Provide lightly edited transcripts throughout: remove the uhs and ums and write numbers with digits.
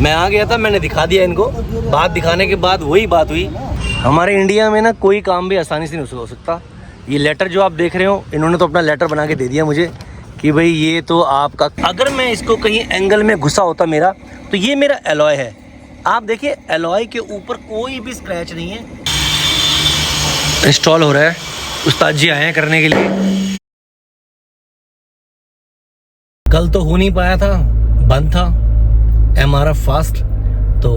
मैं आ गया था, मैंने दिखा दिया इनको। बात दिखाने के बाद वही बात हुई। हमारे इंडिया में ना कोई काम भी आसानी से नहीं हो सकता। ये लेटर जो आप देख रहे हो, इन्होंने तो अपना लेटर बना के दे दिया मुझे कि भाई ये तो आपका, अगर मैं इसको कहीं एंगल में घुसा होता मेरा, तो ये मेरा एलॉय है। आप देखिए एलॉय के ऊपर कोई भी स्क्रैच नहीं है। इंस्टॉल हो रहा है, उस्ताद जी आए हैं करने के लिए। कल तो हो नहीं पाया था, बंद था MRF फास्ट। तो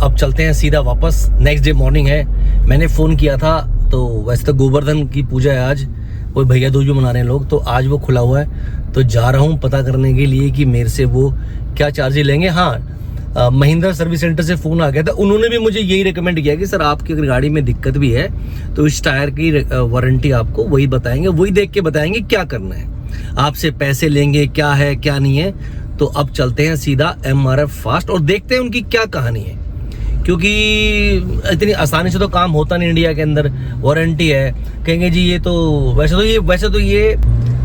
अब चलते हैं सीधा वापस। नेक्स्ट डे मॉर्निंग है। मैंने फ़ोन किया था, तो वैसे तो गोवर्धन की पूजा है आज, कोई भैया दूज भी मना रहे हैं लोग, तो आज वो खुला हुआ है। तो जा रहा हूँ पता करने के लिए कि मेरे से वो क्या चार्जेस लेंगे। हाँ, महिंद्रा सर्विस सेंटर से फ़ोन आ गया था, उन्होंने भी मुझे यही रिकमेंड किया कि सर आपकी अगर गाड़ी में दिक्कत भी है तो इस टायर की वारंटी आपको वही बताएंगे, वही देख के बताएंगे क्या करना है, आपसे पैसे लेंगे, क्या है क्या नहीं है। तो अब चलते हैं सीधा MRF फास्ट और देखते हैं उनकी क्या कहानी है, क्योंकि इतनी आसानी से तो काम होता नहीं इंडिया के अंदर। वारंटी है, कहेंगे जी ये तो वैसे तो ये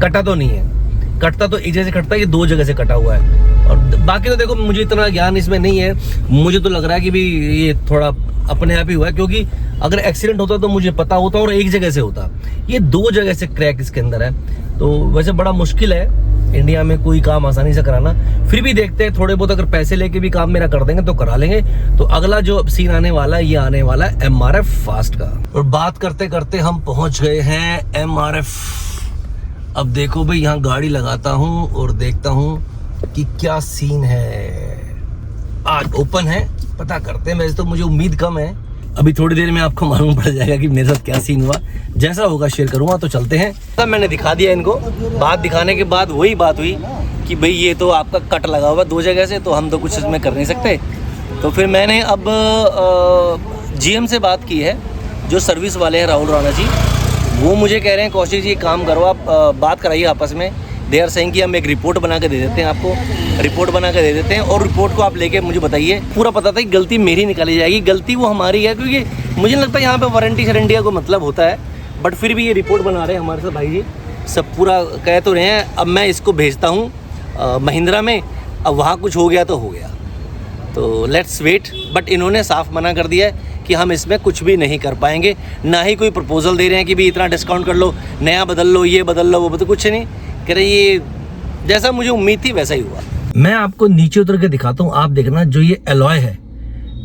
कटा तो नहीं है, कटता तो एक जगह से कटता है, ये दो जगह से कटा हुआ है। और बाकी तो देखो मुझे इतना ज्ञान इसमें नहीं है, मुझे तो लग रहा है कि भी ये थोड़ा अपने आप ही हुआ है, क्योंकि अगर एक्सीडेंट होता तो मुझे पता होता और एक जगह से होता। ये दो जगह से क्रैक इसके अंदर है। तो वैसे बड़ा मुश्किल है इंडिया में कोई काम आसानी से कराना, फिर भी देखते हैं थोड़े बहुत अगर पैसे लेके भी काम मेरा कर देंगे तो करा लेंगे। तो अगला जो सीन आने वाला है, ये आने वाला है MRF फास्ट का। और बात करते करते हम पहुंच गए हैं MRF। अब देखो भाई, यहाँ गाड़ी लगाता हूँ और देखता हूँ कि क्या सीन है। आज ओपन है, पता करते हैं। वैसे तो मुझे उम्मीद कम है, अभी थोड़ी देर में आपको मालूम पड़ जाएगा कि मेरे साथ क्या सीन हुआ। जैसा होगा शेयर करूंगा। तो चलते हैं। तब मैंने दिखा दिया इनको। बात दिखाने के बाद वही बात हुई कि भाई ये तो आपका कट लगा हुआ दो जगह से, तो हम तो कुछ इसमें कर नहीं सकते। तो फिर मैंने अब GM से बात की है, जो सर्विस वाले हैं राहुल राणा जी। वो मुझे कह रहे हैं कौशिक जी काम करो, आप बात कराइए आपस में। दे आर सेइंग कि हम एक रिपोर्ट बना के दे देते हैं आपको, रिपोर्ट बना के दे देते हैं और रिपोर्ट को आप लेके मुझे बताइए। पूरा पता था कि गलती मेरी निकाली जाएगी, गलती वो हमारी है, क्योंकि मुझे लगता है यहाँ पे वारंटी शरंटिया को मतलब होता है। बट फिर भी ये रिपोर्ट बना रहे हैं हमारे साथ भाई जी, सब पूरा कह तो रहे हैं। अब मैं इसको भेजता हूँ महिंद्रा में, अब वहाँ कुछ हो गया तो हो गया, तो लेट्स वेट। बट इन्होंने साफ मना कर दिया है कि हम इसमें कुछ भी नहीं कर पाएंगे, ना ही कोई प्रपोजल दे रहे हैं कि भी इतना डिस्काउंट कर लो, नया बदल लो, ये बदल लो, वो बदल, कुछ नहीं कह रहे। ये जैसा मुझे उम्मीद थी वैसा ही हुआ। मैं आपको नीचे उतर के दिखाता हूँ, आप देखना। जो ये एलॉय है,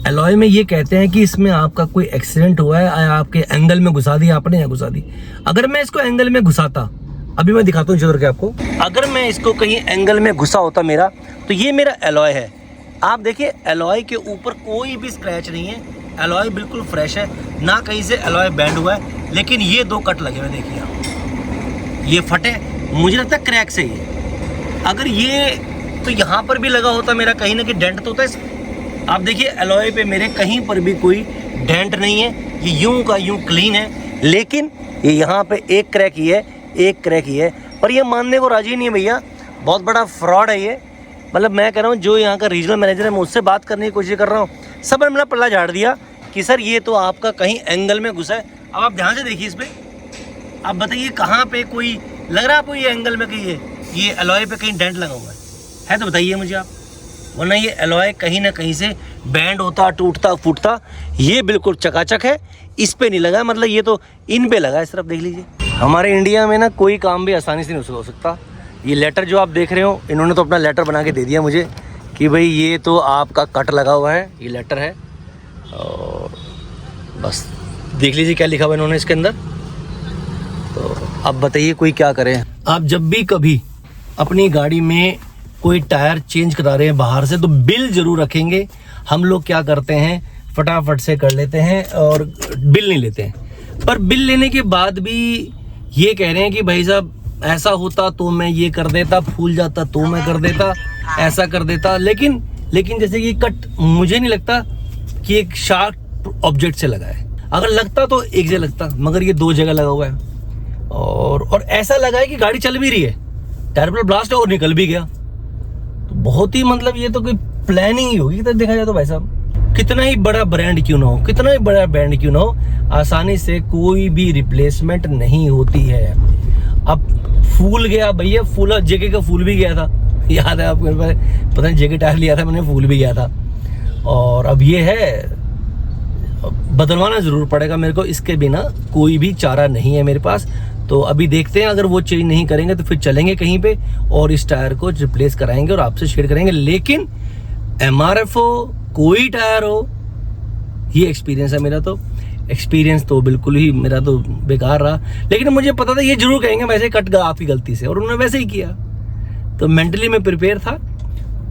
एलॉय में ये कहते हैं कि इसमें आपका कोई एक्सीडेंट हुआ है, आपके एंगल में घुसा दी आपने या घुसा दी। अगर मैं इसको एंगल में घुसाता, अभी मैं दिखाता हूँ नीचे उतर के आपको, अगर मैं इसको कहीं एंगल में घुसा होता मेरा, तो ये मेरा एलॉय है। आप देखिए एलॉय के ऊपर कोई भी स्क्रैच नहीं है, एलॉय बिल्कुल फ्रेश है, ना कहीं से एलॉय बैंड हुआ है। लेकिन ये दो कट लगे हुए देखिए आप, ये फटे, मुझे लगता है क्रैक से ही है। अगर ये तो यहाँ पर भी लगा होता मेरा, कहीं ना कहीं डेंट तो होता है। आप देखिए एलॉय पे मेरे कहीं पर भी कोई डेंट नहीं है, ये यूं का यूं क्लीन है। लेकिन ये यहाँ पे एक क्रैक ही है, एक क्रैक ही है। पर ये मानने को राजी नहीं है भैया, बहुत बड़ा फ्रॉड है ये। मतलब मैं कह रहा हूँ जो यहाँ का रीजनल मैनेजर है, मैं उससे बात करने की कोशिश कर रहा हूँ, सब ने मेरा पल्ला झाड़ दिया कि सर ये तो आपका कहीं एंगल में घुसा है। अब आप ध्यान से देखिए इस पर, आप बताइए कहाँ पे कोई लग रहा है आपको ये एंगल में कहीं ये एलॉय पे कहीं डेंट लगा हुआ है तो बताइए मुझे आप, वरना ये एलॉय कहीं ना कहीं से बैंड होता, टूटता फूटता। ये बिल्कुल चकाचक है, इस पे नहीं लगा, मतलब ये तो इन पे लगा है। सिर्फ देख लीजिए, हमारे इंडिया में ना कोई काम भी आसानी से नहीं हो सकता। ये लेटर जो आप देख रहे हो, इन्होंने तो अपना लेटर बना के दे दिया मुझे कि भाई ये तो आपका कट लगा हुआ है, ये लेटर है। और बस देख लीजिए क्या लिखा हुआ इन्होंने इसके अंदर। तो अब बताइए कोई क्या करे। आप जब भी कभी अपनी गाड़ी में कोई टायर चेंज करा रहे हैं बाहर से, तो बिल जरूर रखेंगे। हम लोग क्या करते हैं, फटाफट से कर लेते हैं और बिल नहीं लेते हैं। पर बिल लेने के बाद भी ये कह रहे हैं कि भाई साहब ऐसा होता तो मैं ये कर देता, फूल जाता तो मैं कर देता, ऐसा कर देता। लेकिन जैसे कि कट मुझे नहीं लगता कि एक शार्प ऑब्जेक्ट से लगा है। अगर लगता तो एक जगह लगता, मगर ये दो जगह लगा हुआ है। और ऐसा लगा है कि गाड़ी चल भी रही है, टायर पर ब्लास्ट है और निकल भी गया। तो बहुत ही मतलब ये तो कोई प्लानिंग ही होगी। तो देखा जाए तो भाई साहब, कितना ही बड़ा ब्रांड क्यों ना हो, कितना ही बड़ा ब्रांड क्यों ना हो, आसानी से कोई भी रिप्लेसमेंट नहीं होती है। अब फूल गया भैया, फूल जेके का फूल भी गया था, याद है आपको? पता नहीं जेके टायर लिया था मैंने, फूल भी गया था। और अब ये है, बदलवाना ज़रूर पड़ेगा मेरे को, इसके बिना कोई भी चारा नहीं है मेरे पास। तो अभी देखते हैं, अगर वो चेंज नहीं करेंगे तो फिर चलेंगे कहीं पे और इस टायर को रिप्लेस कराएंगे और आपसे शेयर करेंगे। लेकिन MRF हो, कोई टायर हो, ये एक्सपीरियंस है मेरा। तो एक्सपीरियंस तो बिल्कुल ही मेरा तो बेकार रहा, लेकिन मुझे पता था ये जरूर कहेंगे वैसे कट गया आपकी गलती से, और उन्होंने वैसे ही किया। तो मेंटली मैं प्रिपेयर था,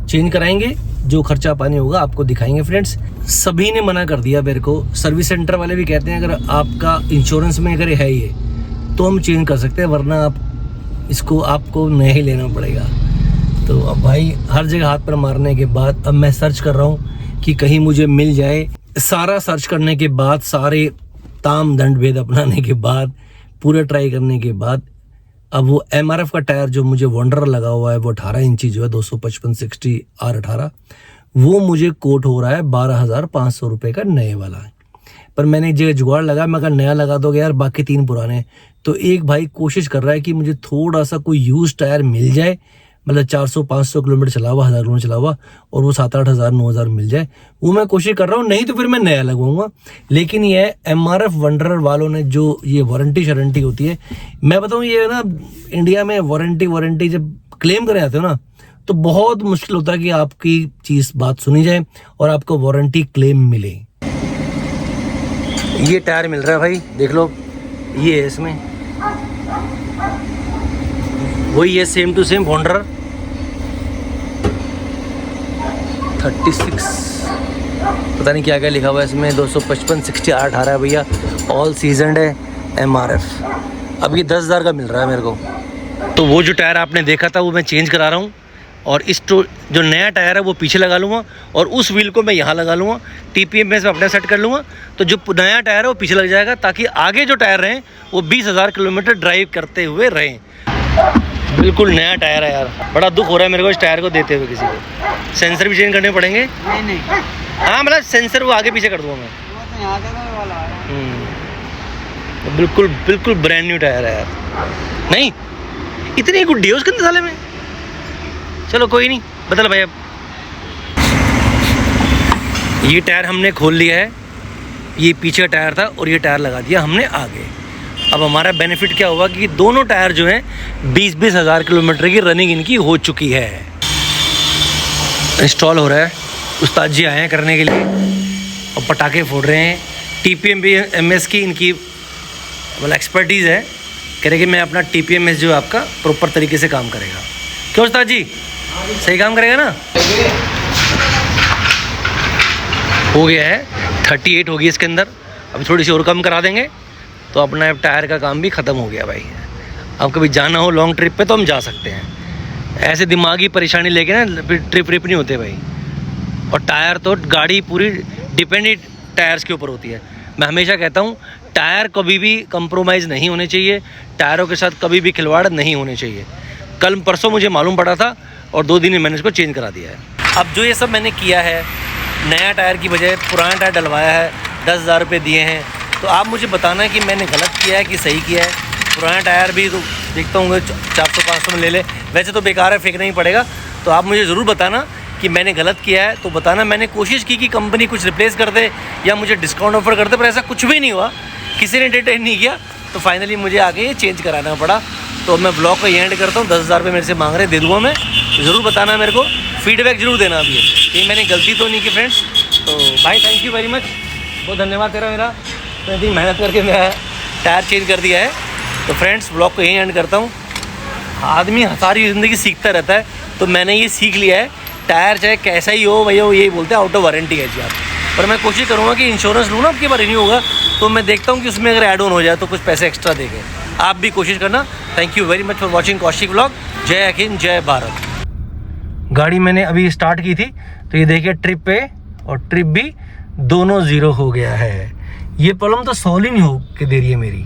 चेंज कराएंगे, जो खर्चा पानी होगा आपको दिखाएंगे फ्रेंड्स। सभी ने मना कर दिया मेरे को, सर्विस सेंटर वाले भी कहते हैं अगर आपका इंश्योरेंस में अगर है ये तो हम चेंज कर सकते हैं, वरना आप इसको आपको नया ही लेना पड़ेगा। तो अब भाई हर जगह हाथ पर मारने के बाद अब मैं सर्च कर रहा हूँ कि कहीं मुझे मिल जाए। सारा सर्च करने के बाद, सारे ताम दंड भेद अपनाने के बाद, पूरे ट्राई करने के बाद, अब वो MRF का टायर जो मुझे वंडर लगा हुआ है वो 18 इंची जो है 255/60 R18, वो मुझे कोट हो रहा है 12,500 रुपये का नए वाला। पर मैंने एक जगह जुगाड़ लगा, मैं कहा नया लगा दोगे यार, बाकी 3 पुराने। तो एक भाई कोशिश कर रहा है कि मुझे थोड़ा सा कोई यूज टायर मिल जाए, मतलब 400-500 किलोमीटर चला हुआ, 1000 किलोमीटर चला हुआ, और वो 7-8 हज़ार 9,000 मिल जाए, वो मैं कोशिश कर रहा हूँ। नहीं तो फिर मैं नया लगवाऊंगा। लेकिन ये MRF वंडरर वालों ने जो ये वारंटी होती है, मैं बताऊँ ये ना, इंडिया में वारंटी जब क्लेम करे आते हो ना, तो बहुत मुश्किल होता है कि आपकी चीज़ बात सुनी जाए और आपको वारंटी क्लेम मिले। ये टायर मिल रहा है भाई, देख लो, ये है इसमें, वही है सेम टू सेम वंडरर 36, पता नहीं क्या क्या लिखा हुआ है इसमें, 255/60 R18 है भैया, ऑल सीजनड है MRF। अब ये 10,000 का मिल रहा है मेरे को। तो वो जो टायर आपने देखा था वो मैं चेंज करा रहा हूँ, और इस जो नया टायर है वो पीछे लगा लूँगा, और उस व्हील को मैं यहाँ लगा लूँगा, TPM में अपने सेट कर लूँगा। तो जो नया टायर है वो पीछे लग जाएगा, ताकि आगे जो टायर रहें वो 20,000 किलोमीटर ड्राइव करते हुए रहें। बिल्कुल नया टायर है यार, बड़ा दुख हो रहा है मेरे को इस टायर को देते हुए किसी को। सेंसर भी चेंज करने पड़ेंगे। नहीं हाँ, मतलब सेंसर वो आगे पीछे कर दूँगा मैं। बिल्कुल ब्रांड न्यू टायर है यार। नहीं इतनी गुड्डी है उसके अंदर साले में। चलो कोई नहीं, बदल भाई। अब ये टायर हमने खोल लिया है, ये पीछे का टायर था और ये टायर लगा दिया हमने आगे। अब हमारा बेनिफिट क्या हुआ कि दोनों टायर जो हैं 20-20 हज़ार किलोमीटर की रनिंग इनकी हो चुकी है। इंस्टॉल हो रहा है, उस्ताद जी आए हैं करने के लिए और पटाखे फोड़ रहे हैं। TPM भी MS की इनकी मतलब एक्सपर्टीज़ है, कह रहे कि मैं अपना TPMS जो है आपका प्रॉपर तरीके से काम करेगा। क्यों उस्ताद जी, सही काम करेगा ना? हो गया है 38 होगी इसके अंदर, अभी थोड़ी सी और कम करा देंगे तो अपना टायर का काम भी ख़त्म हो गया भाई। अब कभी जाना हो लॉन्ग ट्रिप पे तो हम जा सकते हैं, ऐसे दिमागी परेशानी लेके ना ट्रिप नहीं होते भाई। और टायर तो गाड़ी पूरी डिपेंडेंट टायर्स के ऊपर होती है। मैं हमेशा कहता हूँ टायर कभी भी कंप्रोमाइज़ नहीं होने चाहिए, टायरों के साथ कभी भी खिलवाड़ नहीं होने चाहिए। कल परसों मुझे मालूम पड़ा था और 2 दिन में मैंने इसको चेंज करा दिया है। अब जो ये सब मैंने किया है, नया टायर की बजाय पुराना टायर डलवाया है, 10,000 रुपये दिए हैं, तो आप मुझे बताना कि मैंने गलत किया है कि सही किया है। पुराना टायर भी तो देखता हूँ 400-500 में ले ले, वैसे तो बेकार है, फेंकना ही पड़ेगा। तो आप मुझे ज़रूर बताना कि मैंने गलत किया है, तो बताना। मैंने कोशिश की कि कंपनी कुछ रिप्लेस कर दे या मुझे डिस्काउंट ऑफर कर दे, पर ऐसा कुछ भी नहीं हुआ, किसी ने डिटेन नहीं किया। तो फाइनली मुझे आगे ये चेंज कराना पड़ा। तो मैं ब्लॉग को एंड करता हूँ, 10,000 रुपये मेरे से मांग रहे, दे दूँगा मैं। तो ज़रूर बताना मेरे को, फीडबैक ज़रूर देना अभी कि मैंने गलती तो नहीं की फ्रेंड्स। तो भाई थैंक यू वेरी मच, बहुत धन्यवाद तेरा मेरा, तो इतनी मेहनत करके मैं टायर चेंज कर दिया है। तो फ्रेंड्स ब्लॉग को यहीं एंड करता हूँ। आदमी सारी ज़िंदगी सीखता रहता है, तो मैंने ये सीख लिया है, टायर चाहे कैसा ही हो भैया, वो यही बोलते हैं आउट ऑफ वारंटी है जी आप। पर मैं कोशिश करूँगा कि इंश्योरेंस लूँ ना, आपकी बार रिन्यू होगा तो मैं देखता हूँ कि उसमें अगर ऐड ऑन हो जाए तो कुछ पैसे एक्स्ट्रा देंगे। आप भी कोशिश करना। Thank you very much for watching Kaushik vlog. जय हिंद, जय भारत। गाड़ी मैंने अभी स्टार्ट की थी तो ये देखिए ट्रिप पे और ट्रिप भी दोनों 0 हो गया है। ये प्रॉब्लम तो सॉल्व ही नहीं हो के दे रही है मेरी।